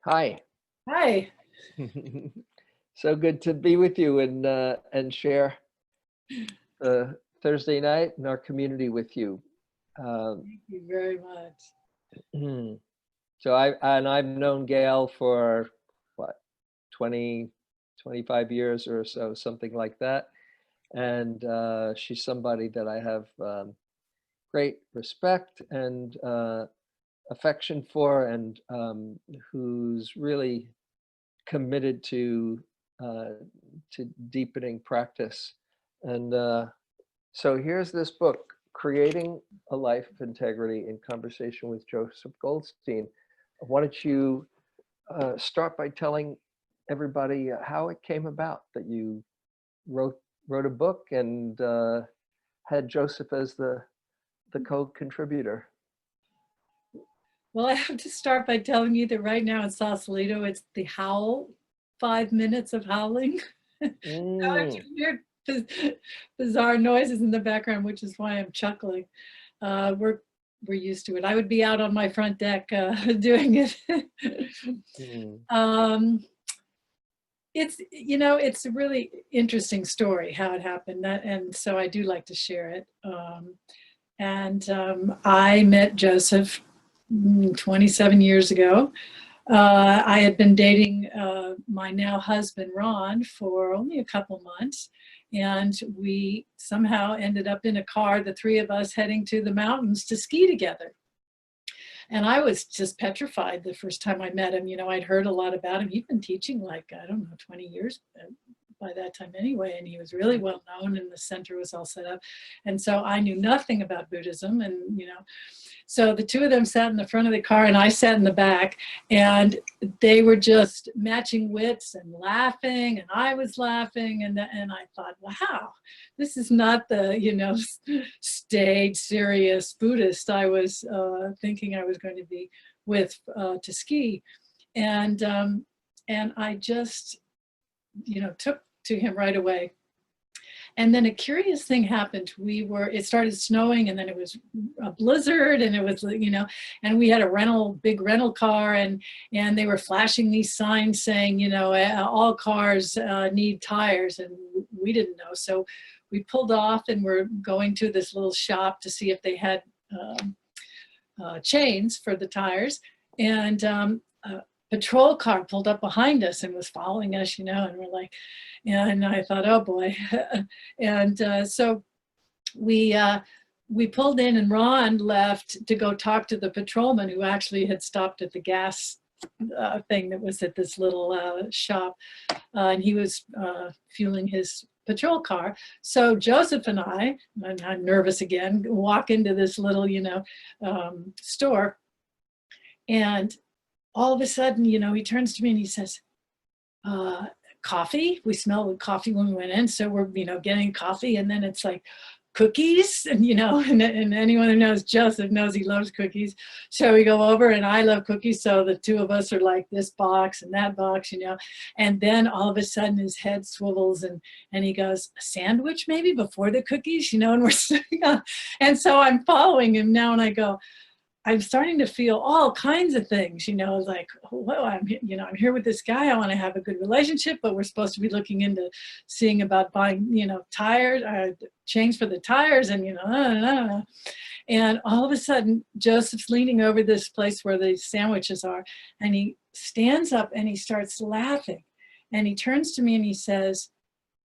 Hi. Hi. So good to be with you and share the Thursday night in our community with you. Um, Thank you very much. I've known Gail for what 20, 25 years or so, something like that. And she's somebody that I have great respect and affection for, and who's really committed uh, to deepening practice. And so here's this book, Creating a Life of Integrity in Conversation with Joseph Goldstein. Why don't you start by telling everybody how it came about that you wrote a book and had Joseph as the co-contributor. Well, I have to start by telling you that right now in Sausalito, it's the howl, 5 minutes of howling. So if you hear bizarre noises in the background, which is why I'm chuckling. We're used to it. I would be out on my front deck doing it. It's a really interesting story how it happened, and so I do like to share it. I met Joseph 27 years ago. I had been dating my now husband, Ron, for only a couple months. And we somehow ended up in a car, the three of us heading to the mountains to ski together. And I was just petrified the first time I met him. I'd heard a lot about him. He'd been teaching like, I don't know, 20 years by that time anyway, and he was really well known and the center was all set up. And so I knew nothing about Buddhism, and so the two of them sat in the front of the car and I sat in the back, and they were just matching wits and laughing, and I was laughing, and I thought, wow, this is not the staid, serious Buddhist I was thinking I was going to be with to ski. And I just took to him right away. And then a curious thing happened. It started snowing, and then it was a blizzard, and it was, and we had a big rental car, and they were flashing these signs saying, all cars need tires, and we didn't know. So we pulled off, and we're going to this little shop to see if they had chains for the tires. And a patrol car pulled up behind us and was following us, and we're like, and I thought, oh boy. And so we pulled in, and Ron left to go talk to the patrolman who actually had stopped at the gas thing that was at this little shop, and he was fueling his patrol car. So Joseph and I'm nervous again, walk into this little, store, and all of a sudden, he turns to me and he says, coffee. We smelled coffee when we went in. So we're, getting coffee, and then it's like cookies, and, and anyone who knows Joseph knows he loves cookies. So we go over, and I love cookies. So the two of us are like this box and that box, and then all of a sudden his head swivels, and he goes, a sandwich maybe before the cookies, and we're sitting on, and so I'm following him now, and I go, I'm starting to feel all kinds of things, like, whoa, I'm here with this guy. I want to have a good relationship, but we're supposed to be looking into seeing about buying, tires, chains for the tires, and, And all of a sudden, Joseph's leaning over this place where the sandwiches are, and he stands up and he starts laughing. And he turns to me and he says,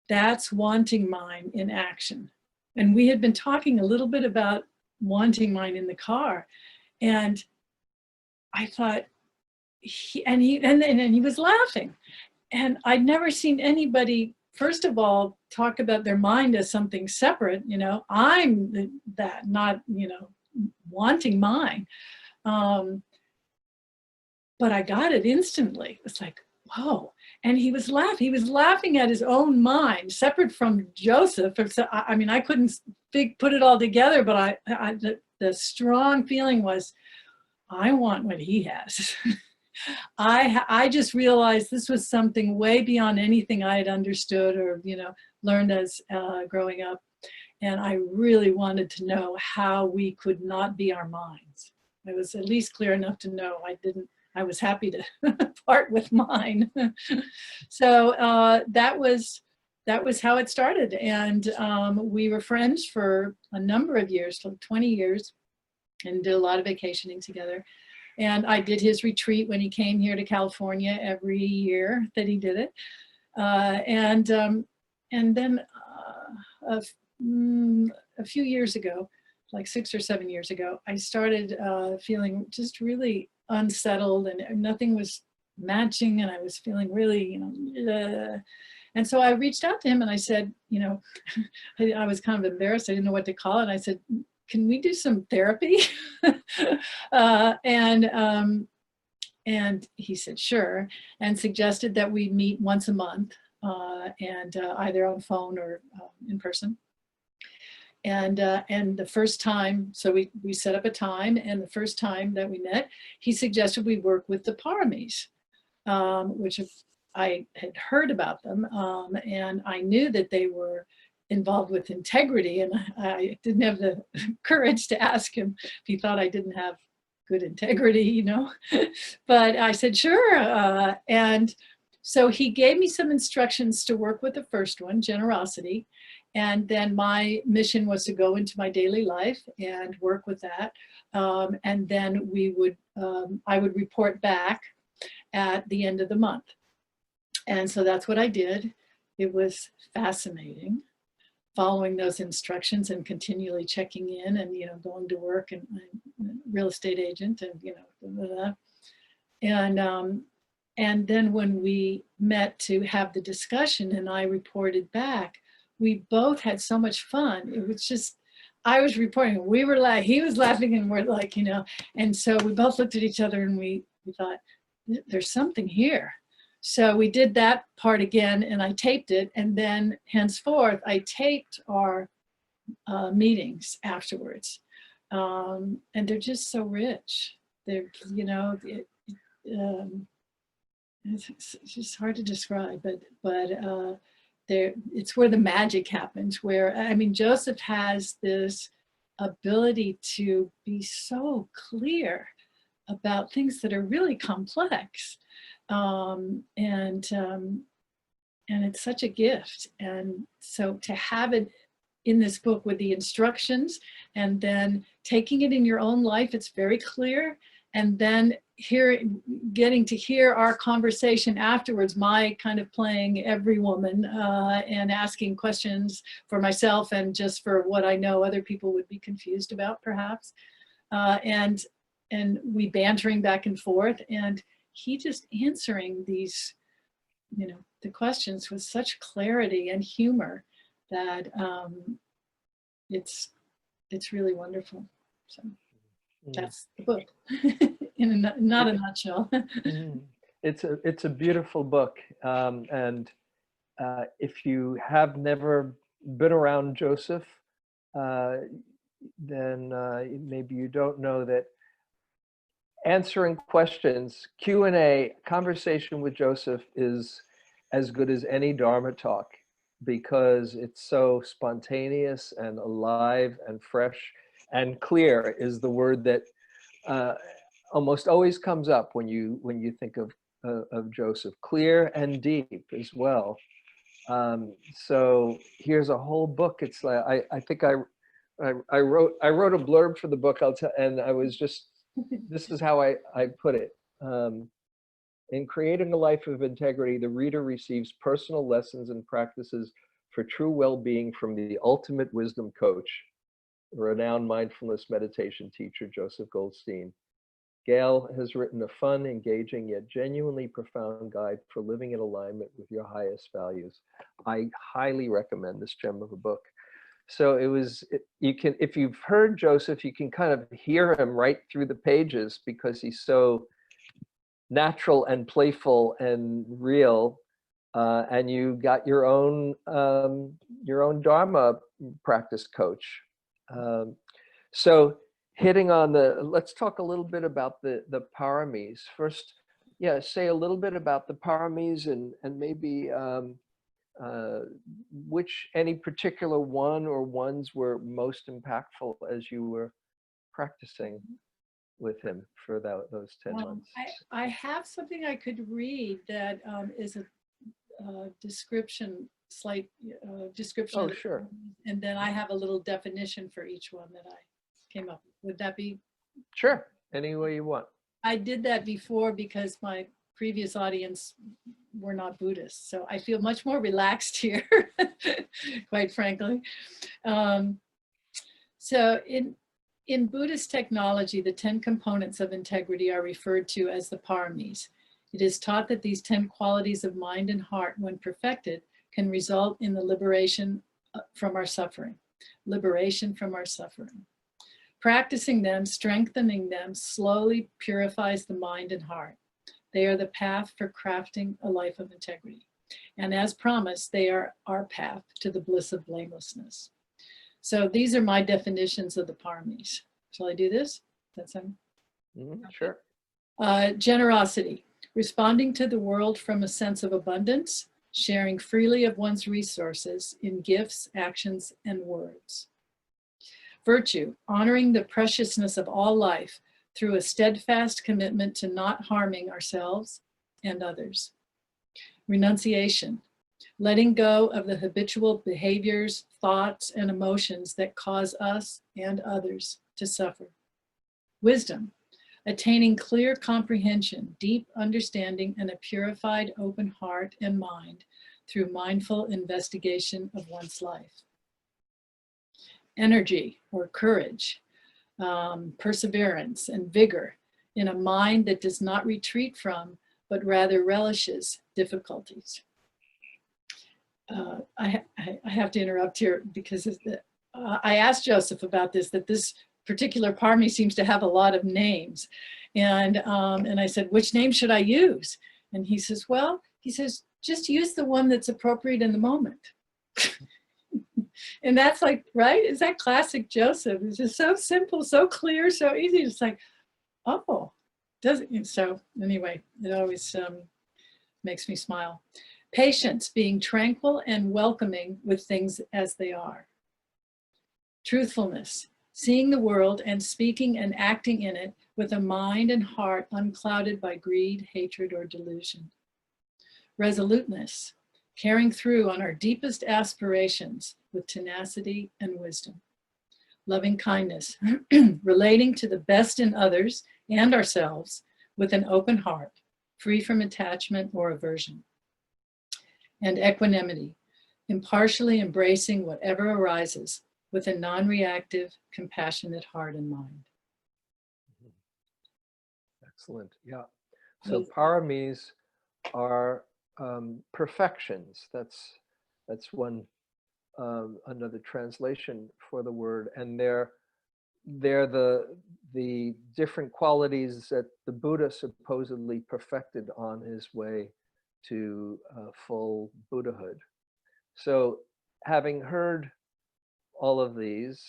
that's wanting mind in action. And we had been talking a little bit about wanting mind in the car. And I thought, he was laughing. And I'd never seen anybody, first of all, talk about their mind as something separate. I'm that, not, wanting mind. But I got it instantly. It's like, whoa. And he was laughing. He was laughing at his own mind, separate from Joseph. I couldn't put it all together, but the strong feeling was, I want what he has. I just realized this was something way beyond anything I had understood or, learned as growing up. And I really wanted to know how we could not be our minds. I was at least clear enough to know I didn't I was happy to part with mine. So that was how it started. And we were friends for a number of years, like 20 years, and did a lot of vacationing together. And I did his retreat when he came here to California every year that he did it. And then a few years ago, like 6 or 7 years ago, I started feeling just really unsettled, and nothing was matching, and I was feeling really, and so I reached out to him and I said, I was kind of embarrassed. I didn't know what to call it. And I said, can we do some therapy? And he said, sure, and suggested that we meet once a month, and either on phone or in person. And the first time, so we set up a time, and the first time that we met, he suggested we work with the paramis, which I had heard about them, and I knew that they were involved with integrity, and I didn't have the courage to ask him if he thought I didn't have good integrity, but I said, sure. And so he gave me some instructions to work with the first one, generosity. And then my mission was to go into my daily life and work with that. And then I would report back at the end of the month. And so that's what I did. It was fascinating, following those instructions and continually checking in and, going to work, and I'm a real estate agent, and, blah, blah, blah. And then when we met to have the discussion and I reported back, we both had so much fun. It was just, I was reporting, we were like, he was laughing, and we're like, and so we both looked at each other and we thought, there's something here. So we did that part again, and I taped it. And then henceforth, I taped our meetings afterwards. And they're just so rich. They're, it's just hard to describe, but it's where the magic happens, where, Joseph has this ability to be so clear about things that are really complex. And it's such a gift. And so to have it in this book with the instructions, and then taking it in your own life, it's very clear. And then getting to hear our conversation afterwards, my kind of playing every woman, and asking questions for myself and just for what I know other people would be confused about, perhaps. And we bantering back and forth, and he just answering these, the questions with such clarity and humor that it's really wonderful. So that's the book in not a nutshell. It's a beautiful book, and if you have never been around Joseph, then maybe you don't know that answering questions, Q&A, conversation with Joseph is as good as any Dharma talk, because it's so spontaneous and alive and fresh, and clear is the word that almost always comes up when you think of Joseph. Clear and deep as well. So here's a whole book. It's like I think I wrote a blurb for the book. And I was just, this is how I put it. In creating a life of integrity, the reader receives personal lessons and practices for true well-being from the ultimate wisdom coach, renowned mindfulness meditation teacher, Joseph Goldstein. Gail has written a fun, engaging, yet genuinely profound guide for living in alignment with your highest values. I highly recommend this gem of a book. So if you've heard Joseph, you can kind of hear him right through the pages, because he's so natural and playful and real. And you got your own Dharma practice coach. So hitting on let's talk a little bit about the paramis. First, say a little bit about the paramis, and maybe any particular one or ones were most impactful as you were practicing. with him for those 10 months. I have something I could read that is a description, slight description. Oh, sure. And then I have a little definition for each one that I came up with. Would that be? Sure, any way you want. I did that before because my previous audience were not Buddhists. So I feel much more relaxed here, quite frankly. So in Buddhist technology, the 10 components of integrity are referred to as the paramis. It is taught that these 10 qualities of mind and heart, when perfected, can result in the liberation from our suffering. Liberation from our suffering. Practicing them, strengthening them, slowly purifies the mind and heart. They are the path for crafting a life of integrity. And as promised, they are our path to the bliss of blamelessness. So these are my definitions of the paramis. Shall I do this? That's Sure. Generosity, responding to the world from a sense of abundance, sharing freely of one's resources in gifts, actions, and words. Virtue, honoring the preciousness of all life through a steadfast commitment to not harming ourselves and others. Renunciation, letting go of the habitual behaviors, thoughts, and emotions that cause us and others to suffer. Wisdom, attaining clear comprehension, deep understanding, and a purified open heart and mind through mindful investigation of one's life. Energy or courage, perseverance and vigor in a mind that does not retreat from, but rather relishes difficulties. I have to interrupt here because I asked Joseph about this, that this particular parami seems to have a lot of names. And I said, which name should I use? And he says, well, just use the one that's appropriate in the moment. And that's like, right? Is that classic Joseph? It's just so simple, so clear, so easy. It's like, oh, doesn't it? So anyway, it always makes me smile. Patience, being tranquil and welcoming with things as they are. Truthfulness, seeing the world and speaking and acting in it with a mind and heart unclouded by greed, hatred, or delusion. Resoluteness, carrying through on our deepest aspirations with tenacity and wisdom. Loving kindness, relating to the best in others and ourselves with an open heart, free from attachment or aversion. And equanimity, impartially embracing whatever arises with a non-reactive, compassionate heart and mind. Excellent, yeah. So paramis are perfections. That's one another translation for the word, and they're the different qualities that the Buddha supposedly perfected on his way to full Buddhahood. So having heard all of these,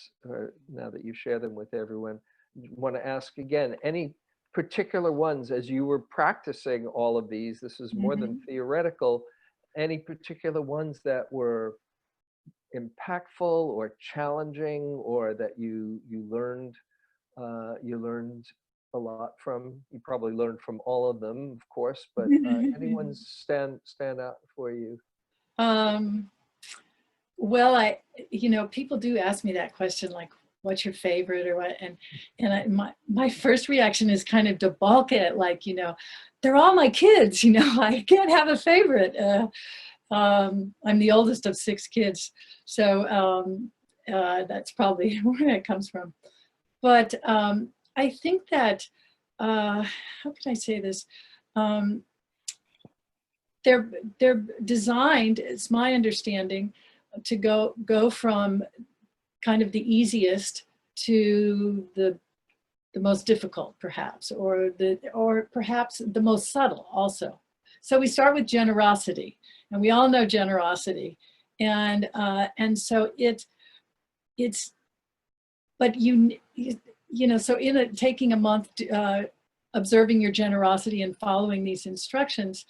now that you share them with everyone, I want to ask again, any particular ones as you were practicing all of these, this is more than theoretical, any particular ones that were impactful or challenging, or that you learned a lot from? You probably learned from all of them, of course, but any ones stand out for you? Well, people do ask me that question, like, what's your favorite or what? And my first reaction is kind of to balk at, like, they're all my kids, I can't have a favorite. I'm the oldest of 6 kids. So that's probably where it comes from. But I think that, how can I say this? They're designed, it's my understanding, to go from kind of the easiest to the most difficult, perhaps, or perhaps the most subtle also. So we start with generosity, and we all know generosity, and so so taking a month observing your generosity and following these instructions,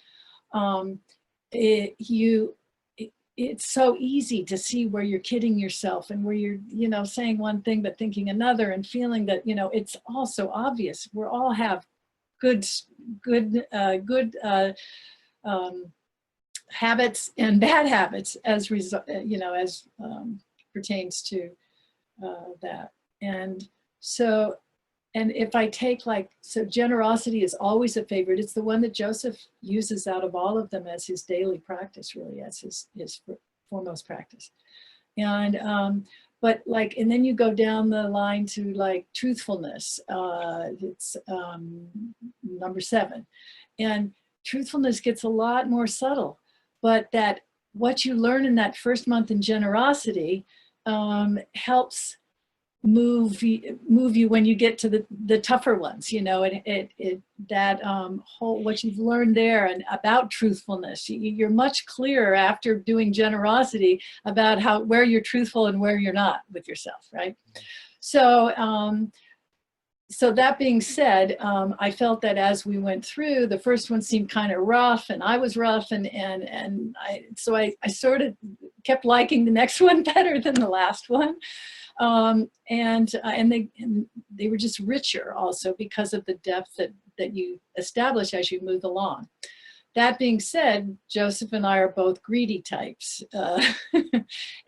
it's so easy to see where you're kidding yourself and where you're, you know, saying one thing but thinking another, and feeling that, you know, it's all so obvious. We all have good good habits and bad habits as you know, as pertains to that. And so, and if I take like, so generosity is always a favorite. It's the one that Joseph uses out of all of them as his daily practice, really, as his foremost practice. And but like, and then you go down the line to like truthfulness. It's number 7. And truthfulness gets a lot more subtle, but that what you learn in that first month in generosity helps move you when you get to the tougher ones, you know. That whole, what you've learned there and about truthfulness, you're much clearer after doing generosity about where you're truthful and where you're not with yourself, right? So so that being said, I felt that as we went through, the first one seemed kind of rough, and I was rough, and I sort of kept liking the next one better than the last one. And they were just richer also because of the depth that you establish as you move along. That being said, Joseph and I are both greedy types.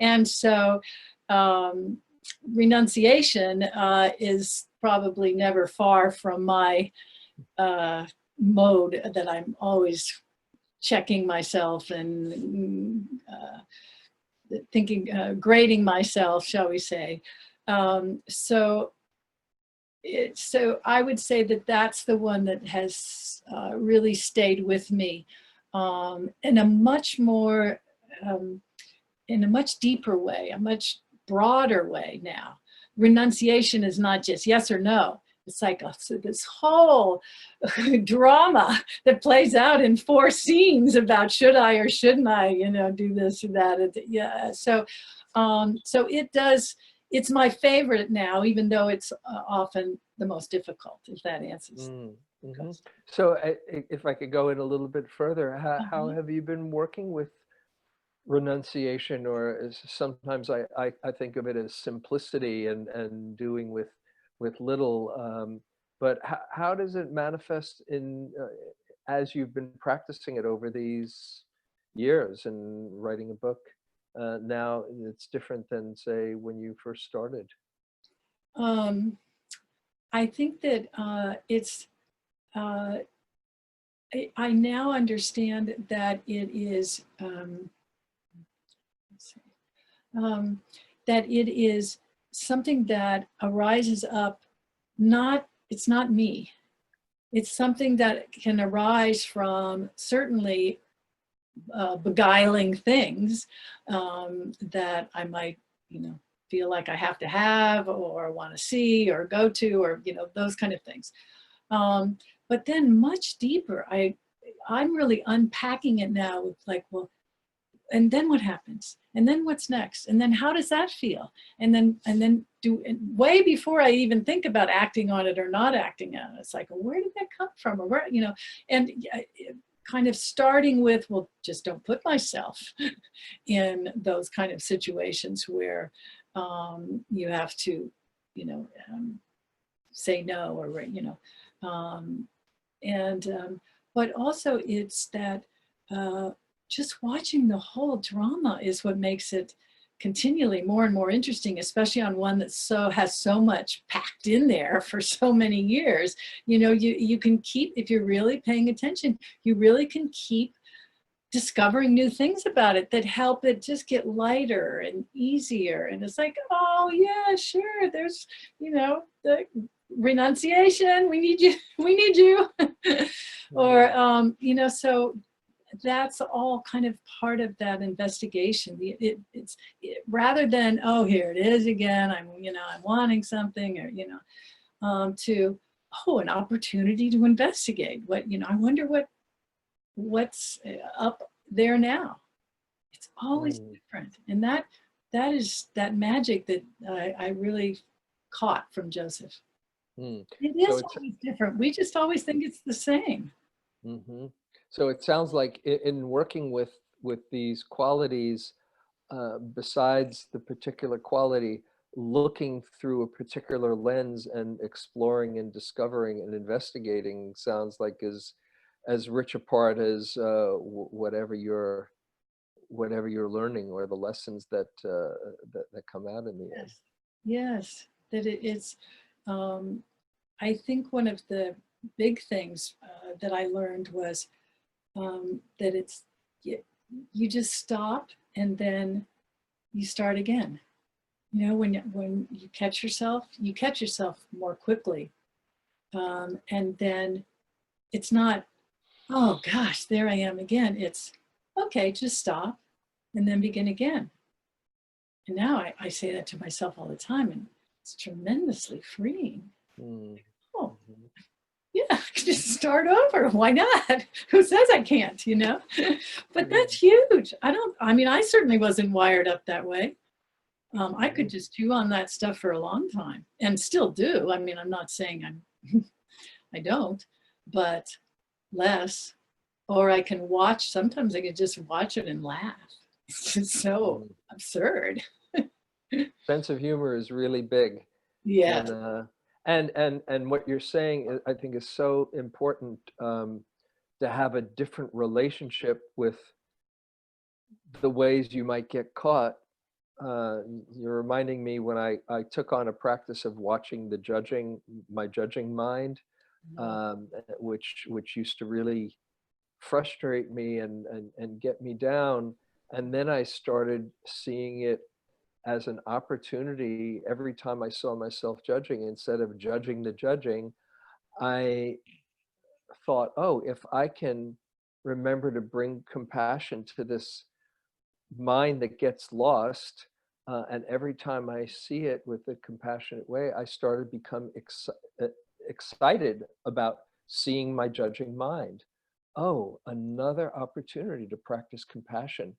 And so renunciation is probably never far from my mode, that I'm always checking myself and thinking, grading myself, shall we say. So I would say that that's the one that has really stayed with me in a much more, in a much deeper way, a much broader way now. Renunciation is not just yes or no. It's like this whole drama that plays out in 4 scenes about should I or shouldn't I, you know, do this or that. Yeah. So it does. It's my favorite now, even though it's often the most difficult. If that answers. Mm-hmm. So if I could go in a little bit further, how Uh-huh. have you been working with renunciation, or sometimes I think of it as simplicity and doing with little, but how does it manifest in as you've been practicing it over these years and writing a book? Now it's different than, say, when you first started. Um, I think that it's. I now understand that it is. Um, that it is something that arises up, it's not me. It's something that can arise from certainly beguiling things that I might, you know, feel like I have to have or want to see or go to, or, you know, those kind of things. But then much deeper, I'm really unpacking it now with like, well, and then what happens, and then what's next, and then how does that feel, and then way before I even think about acting on it or not acting on it, it's like, well, where did that come from, or where, you know. And kind of starting with, well, just don't put myself in those kind of situations where you have to, you know, say no, or, you know, but also it's that just watching the whole drama is what makes it continually more and more interesting, especially on one that has so much packed in there for so many years. You know, you can keep, if you're really paying attention, you really can keep discovering new things about it that help it just get lighter and easier. And it's like, oh yeah, sure, there's, you know, the renunciation, we need you, we need you. Or you know, so that's all kind of part of that investigation. Rather than, oh, here it is again, I'm, you know, I'm wanting something, or, you know, to, oh, an opportunity to investigate what, you know, I wonder what's up there now. It's always different. And that is that magic that I really caught from Joseph. It So is it's always different. We just always think it's the same. so it sounds like in working with these qualities, besides the particular quality, looking through a particular lens and exploring and discovering and investigating sounds like as rich a part as whatever you're learning or the lessons that come out in the end. Yes. Yes. That it's, I think one of the big things that I learned was that it's, you just stop and then you start again. You know, when you catch yourself more quickly. And then it's not, oh gosh, there I am again. It's, okay, just stop and then begin again. And now I say that to myself all the time, and it's tremendously freeing. Mm. Oh, Mhm. yeah, I can just start over. Why not? Who says I can't, you know? But that's huge. I mean, I certainly wasn't wired up that way. I could just chew on that stuff for a long time and still do. I mean, I'm not saying I don't, but less. Or I can watch, sometimes I can just watch it and laugh. It's just so Mm. absurd. Sense of humor is really big, Yeah. and and what you're saying I think is so important, to have a different relationship with the ways you might get caught. You're reminding me when I took on a practice of watching my judging mind, which used to really frustrate me and get me down. And then I started seeing it as an opportunity every time I saw myself judging. Instead of judging the judging, I thought, oh, if I can remember to bring compassion to this mind that gets lost, and every time I see it with a compassionate way, I started to become excited about seeing my judging mind. Oh, another opportunity to practice compassion.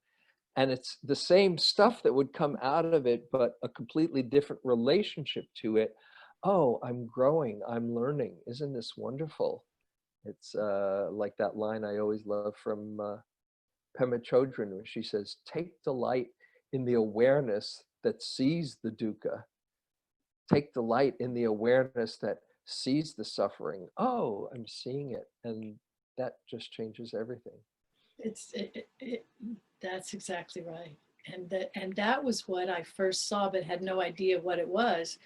And it's the same stuff that would come out of it, but a completely different relationship to it. Oh, I'm growing, I'm learning. Isn't this wonderful? It's like that line I always love from Pema Chodron, where she says, take delight in the awareness that sees the dukkha. Take delight in the awareness that sees the suffering. Oh, I'm seeing it. And that just changes everything. It's that's exactly right. And that was what I first saw, but had no idea what it was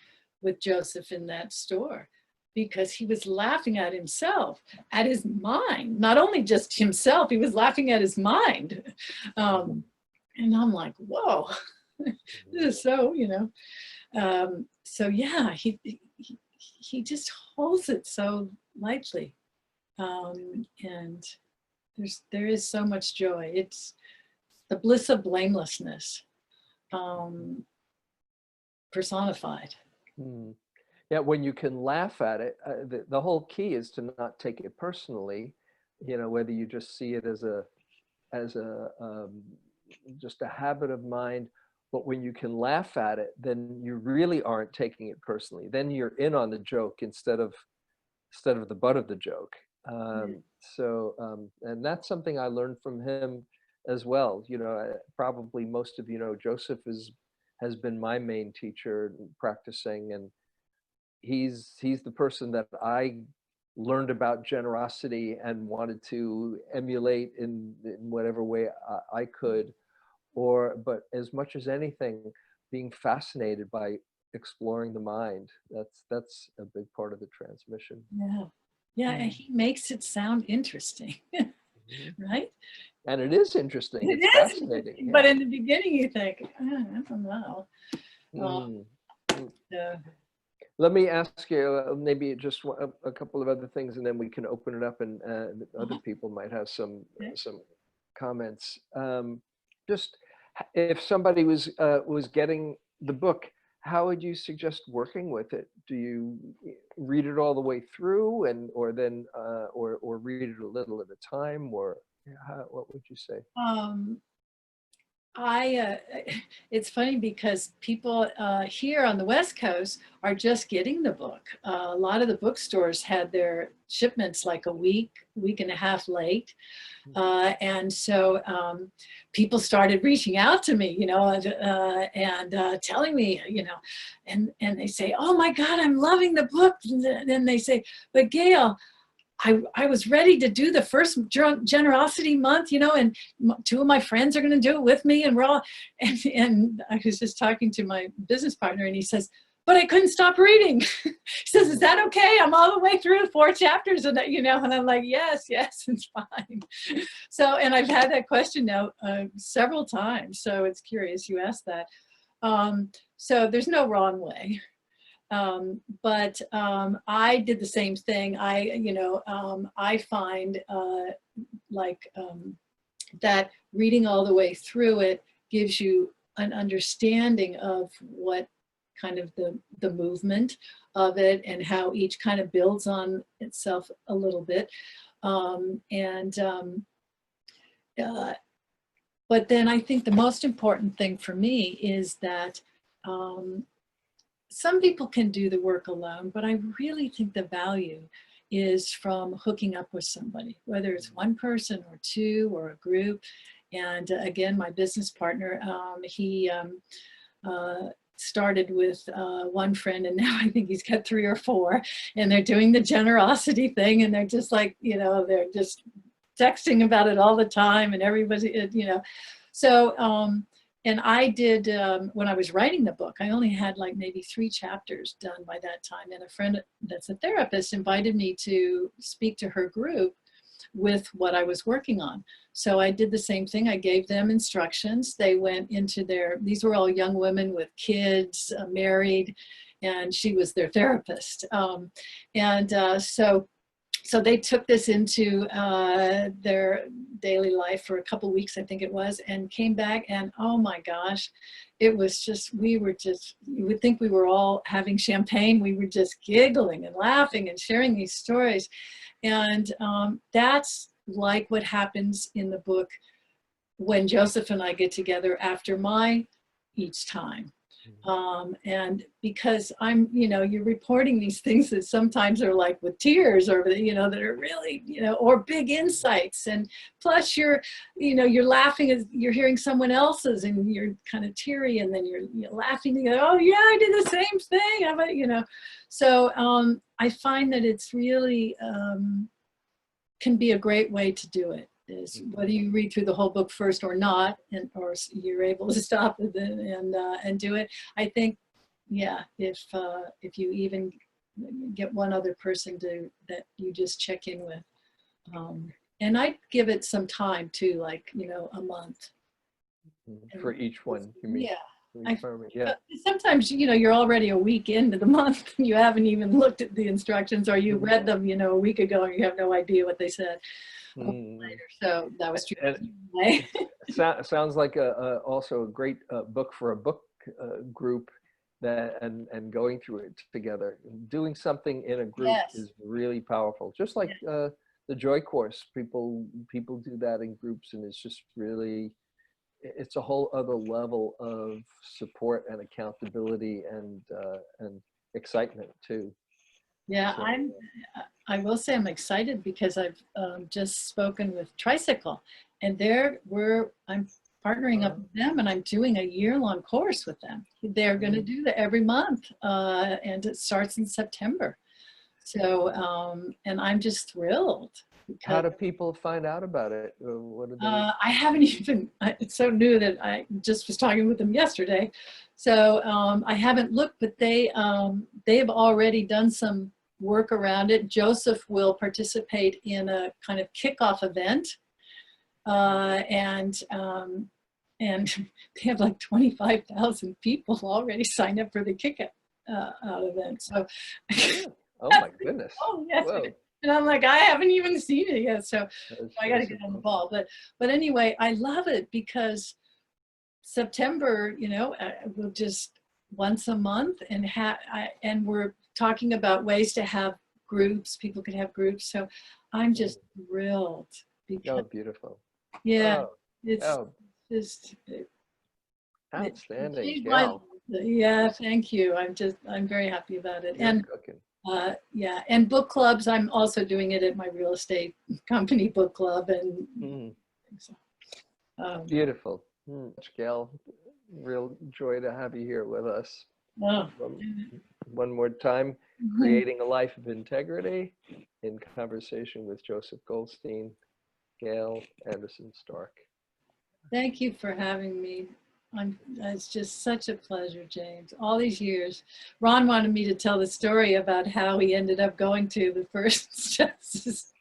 with Joseph in that store, because he was laughing at himself, at his mind, not only just himself, he was laughing at his mind. And I'm like, whoa, this is so, you know. So yeah, he just holds it so lightly. And there is so much joy. It's the bliss of blamelessness, um, personified. Mm. Yeah, when you can laugh at it, the whole key is to not take it personally, whether you just see it as a just a habit of mind. But when you can laugh at it, then you really aren't taking it personally. Then you're in on the joke instead of the butt of the joke. Yeah. And that's something I learned from him as well. Probably most of Joseph has been my main teacher practicing, and he's the person that I learned about generosity and wanted to emulate in whatever way I could, but as much as anything, being fascinated by exploring the mind. That's a big part of the transmission. Yeah. Yeah. And he makes it sound interesting, Mhm. right? And it is interesting. It It's is fascinating. interesting, but Yeah. in the beginning you think, I don't know. Uh, Mm. Mm. yeah. Let me ask you maybe just a couple of other things, and then we can open it up, and other Uh-huh. people might have some Okay. some comments. Just if somebody was getting the book, how would you suggest working with it? Do you read it all the way through, or read it a little at a time, or what would you say? Um, It's funny because people here on the West Coast are just getting the book. A lot of the bookstores had their shipments like a week and a half late. And so people started reaching out to me, and telling me, and they say, oh my God, I'm loving the book. And then they say, but Gail, I was ready to do the first generosity month, and two of my friends are going to do it with me. And we're all, and I was just talking to my business partner and he says, but I couldn't stop reading. He says, is that okay? I'm all the way through 4 chapters and and I'm like, yes, it's fine. So, and I've had that question now several times. So it's curious you asked that. So there's no wrong way. But I did the same thing. I find that reading all the way through it gives you an understanding of what kind of the movement of it and how each kind of builds on itself a little bit. But then I think the most important thing for me is that some people can do the work alone, but I really think the value is from hooking up with somebody, whether it's one person or two or a group. And again, my business partner, he started with one friend, and now I think he's got 3 or 4, and they're doing the generosity thing, and they're just like, they're just texting about it all the time, and everybody, so and I did, when I was writing the book, I only had like maybe 3 chapters done by that time. And a friend that's a therapist invited me to speak to her group with what I was working on. So I did the same thing. I gave them instructions. They went into these were all young women with kids, married, and she was their therapist. So they took this into their daily life for a couple of weeks, I think it was, and came back, and oh my gosh, it was just, you would think we were all having champagne. We were just giggling and laughing and sharing these stories. And that's like what happens in the book when Joseph and I get together after each time. And because you're reporting these things that sometimes are like with tears or, that are really, or big insights. And plus you're laughing as you're hearing someone else's and you're kind of teary, and then you're laughing together. Oh yeah, I did the same thing. How about, so I find that it's really can be a great way to do it. Is whether you read through the whole book first or not, or you're able to stop it and do it. I think, yeah, if you even get one other person that you just check in with, and I'd give it some time too, like a month. For each one, you mean? Yeah. Yeah. Sometimes you're already a week into the month and you haven't even looked at the instructions, or you read them a week ago and you have no idea what they said. Later. So that was true. It sounds like also a great book for a book group and going through it together. Doing something in a group is really powerful. Just like the Joy Course, people do that in groups, and it's just really, it's a whole other level of support and accountability and excitement too. Yeah, so, I will say I'm excited because I've just spoken with Tricycle, and I'm partnering up with them, and I'm doing a year-long course with them. They're going to do that every month, and it starts in September. So, and I'm just thrilled. How do people find out about it? What do they... I haven't even, it's so new that I just was talking with them yesterday. So I haven't looked, but they've already done some work around it. Joseph will participate in a kind of kickoff event. And they have like 25,000 people already signed up for the kickoff event. So, oh my goodness. Oh, yes. Whoa. And I'm like, I haven't even seen it yet, so I got to get on the ball. But anyway, I love it because September, we'll just once a month, and we're talking about ways to have groups. People could have groups, so I'm just thrilled. Because, beautiful. Yeah, it's just It Outstanding, changed my life. Gail. Yeah, thank you. I'm very happy about it. You're And cooking. yeah, and book clubs, I'm also doing it at my real estate company book club. And Mm, so, um, beautiful. Gail, real joy to have you here with us. oh, One more time, Creating a Life of Integrity, in conversation with Joseph Goldstein, Gail Anderson Stark. thank you for having me. It's just such a pleasure, James. All these years, Ron wanted me to tell the story about how he ended up going to the first justice.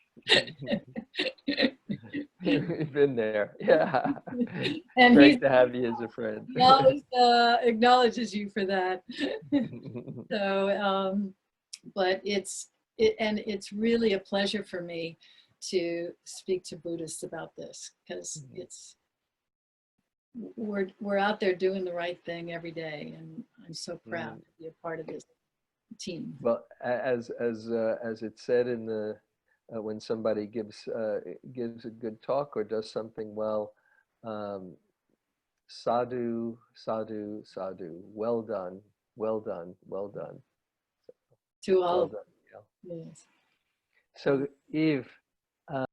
You've been there. Yeah. And Great to have you as a friend. he always acknowledges you for that. So, but it's really a pleasure for me to speak to Buddhists about this, because we're out there doing the right thing every day, and I'm so proud to be a part of this team. Well, as it's said in the when somebody gives gives a good talk or does something well, um, sadhu, sadhu, sadhu. Well done, well done, well done, To all well of done. Yeah. you. Yes. So, Eve,